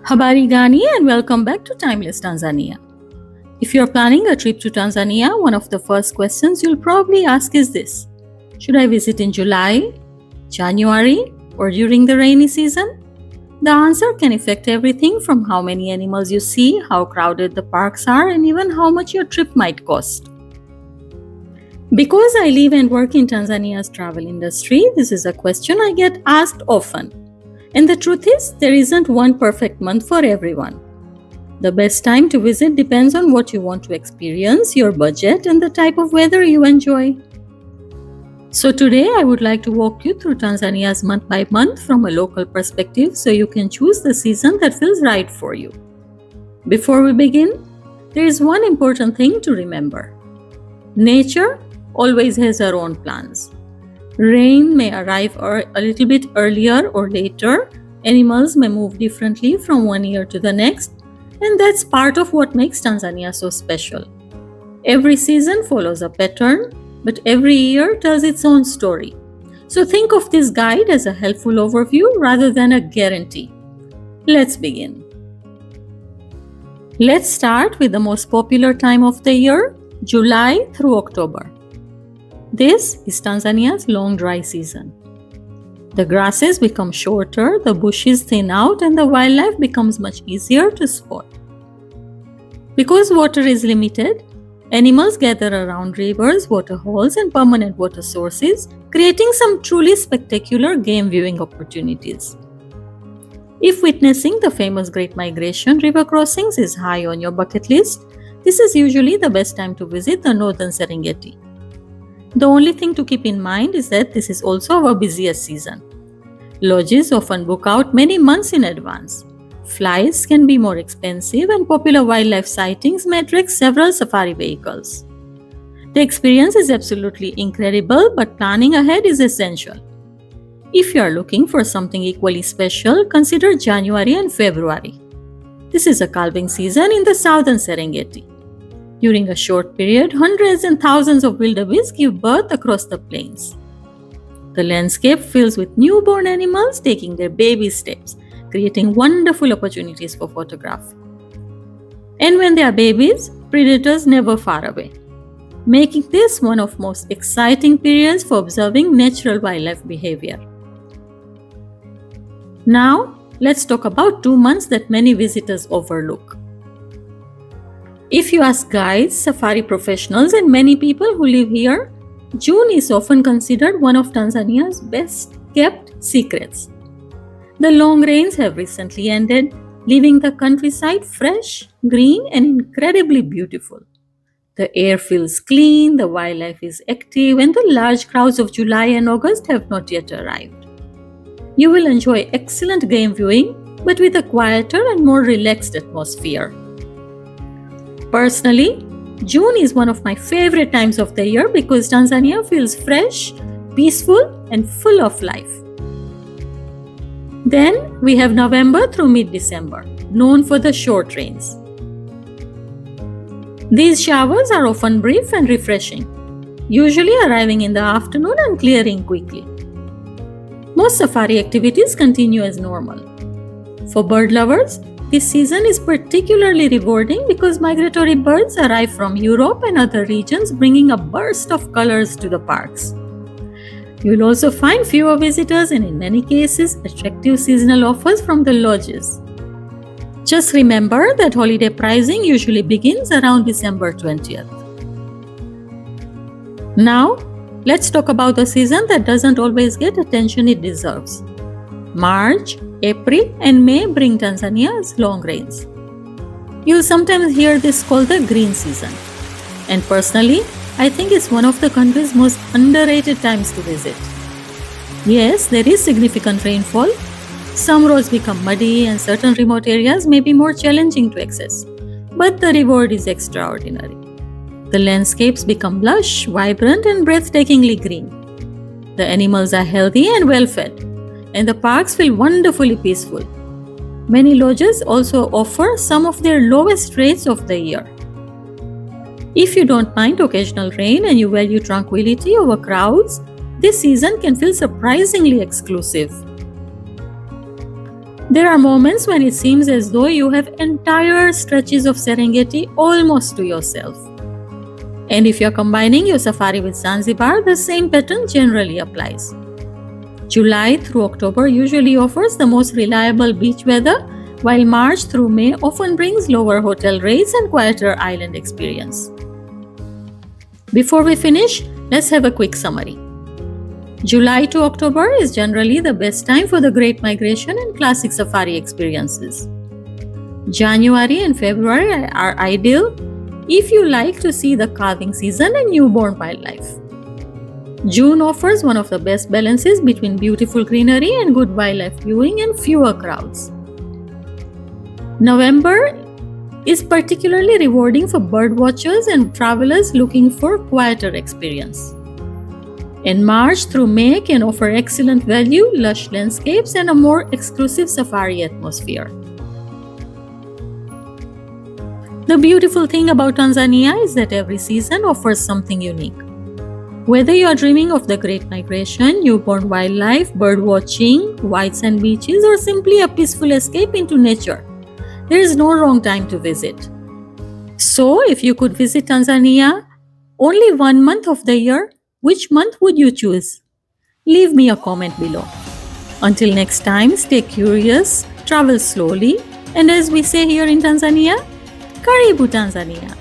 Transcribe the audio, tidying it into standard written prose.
Habari Gani and welcome back to Timeless Tanzania. If you're planning a trip to Tanzania, one of the first questions you'll probably ask is this: should I visit in July, January, or during the rainy season? The answer can affect everything from how many animals you see, how crowded the parks are, and even how much your trip might cost. Because I live and work in Tanzania's travel industry, this is a question I get asked often. And the truth is, there isn't one perfect month for everyone. The best time to visit depends on what you want to experience, your budget, and the type of weather you enjoy. So today, I would like to walk you through Tanzania's month by month from a local perspective so you can choose the season that feels right for you. Before we begin, there is one important thing to remember. Nature always has her own plans. Rain may arrive a little bit earlier or later, animals may move differently from one year to the next, and that's part of what makes Tanzania so special. Every season follows a pattern, but every year tells its own story. So think of this guide as a helpful overview rather than a guarantee. Let's begin. Let's start with the most popular time of the year, July through October. This is Tanzania's long dry season. The grasses become shorter, the bushes thin out, and the wildlife becomes much easier to spot. Because water is limited, animals gather around rivers, waterholes, and permanent water sources, creating some truly spectacular game viewing opportunities. If witnessing the famous Great Migration river crossings is high on your bucket list, this is usually the best time to visit the northern Serengeti. The only thing to keep in mind is that this is also our busiest season. Lodges often book out many months in advance. Flights can be more expensive, and popular wildlife sightings may attract several safari vehicles. The experience is absolutely incredible, but planning ahead is essential. If you are looking for something equally special, consider January and February. This is a calving season in the southern Serengeti. During a short period, hundreds and thousands of wildebeest give birth across the plains. The landscape fills with newborn animals taking their baby steps, creating wonderful opportunities for photography. And when they are babies, predators never far away, making this one of the most exciting periods for observing natural wildlife behavior. Now, let's talk about 2 months that many visitors overlook. If you ask guides, safari professionals, and many people who live here, June is often considered one of Tanzania's best kept secrets. The long rains have recently ended, leaving the countryside fresh, green, and incredibly beautiful. The air feels clean, the wildlife is active, and the large crowds of July and August have not yet arrived. You will enjoy excellent game viewing, but with a quieter and more relaxed atmosphere. Personally, June is one of my favorite times of the year because Tanzania feels fresh, peaceful, and full of life. Then we have November through mid-December, known for the short rains. These showers are often brief and refreshing, usually arriving in the afternoon and clearing quickly. Most safari activities continue as normal. For bird lovers, this season is particularly rewarding because migratory birds arrive from Europe and other regions, bringing a burst of colors to the parks. You will also find fewer visitors and, in many cases, attractive seasonal offers from the lodges. Just remember that holiday pricing usually begins around December 20th. Now, let's talk about the season that doesn't always get attention it deserves. March, April, and May bring Tanzania's long rains. You'll sometimes hear this called the green season. And personally, I think it's one of the country's most underrated times to visit. Yes, there is significant rainfall. Some roads become muddy and certain remote areas may be more challenging to access. But the reward is extraordinary. The landscapes become lush, vibrant, and breathtakingly green. The animals are healthy and well fed, and the parks feel wonderfully peaceful. Many lodges also offer some of their lowest rates of the year. If you don't mind occasional rain and you value tranquility over crowds, this season can feel surprisingly exclusive. There are moments when it seems as though you have entire stretches of Serengeti almost to yourself. And if you're combining your safari with Zanzibar, the same pattern generally applies. July through October usually offers the most reliable beach weather, while March through May often brings lower hotel rates and quieter island experience. Before we finish, let's have a quick summary. July to October is generally the best time for the Great Migration and classic safari experiences. January and February are ideal if you like to see the calving season and newborn wildlife. June offers one of the best balances between beautiful greenery and good wildlife viewing and fewer crowds. November is particularly rewarding for bird watchers and travelers looking for quieter experience. And March through May can offer excellent value, lush landscapes, and a more exclusive safari atmosphere. The beautiful thing about Tanzania is that every season offers something unique. Whether you are dreaming of the Great Migration, newborn wildlife, bird watching, white sand beaches, or simply a peaceful escape into nature, there is no wrong time to visit. So, if you could visit Tanzania only 1 month of the year, which month would you choose? Leave me a comment below. Until next time, stay curious, travel slowly, and as we say here in Tanzania, Karibu Tanzania.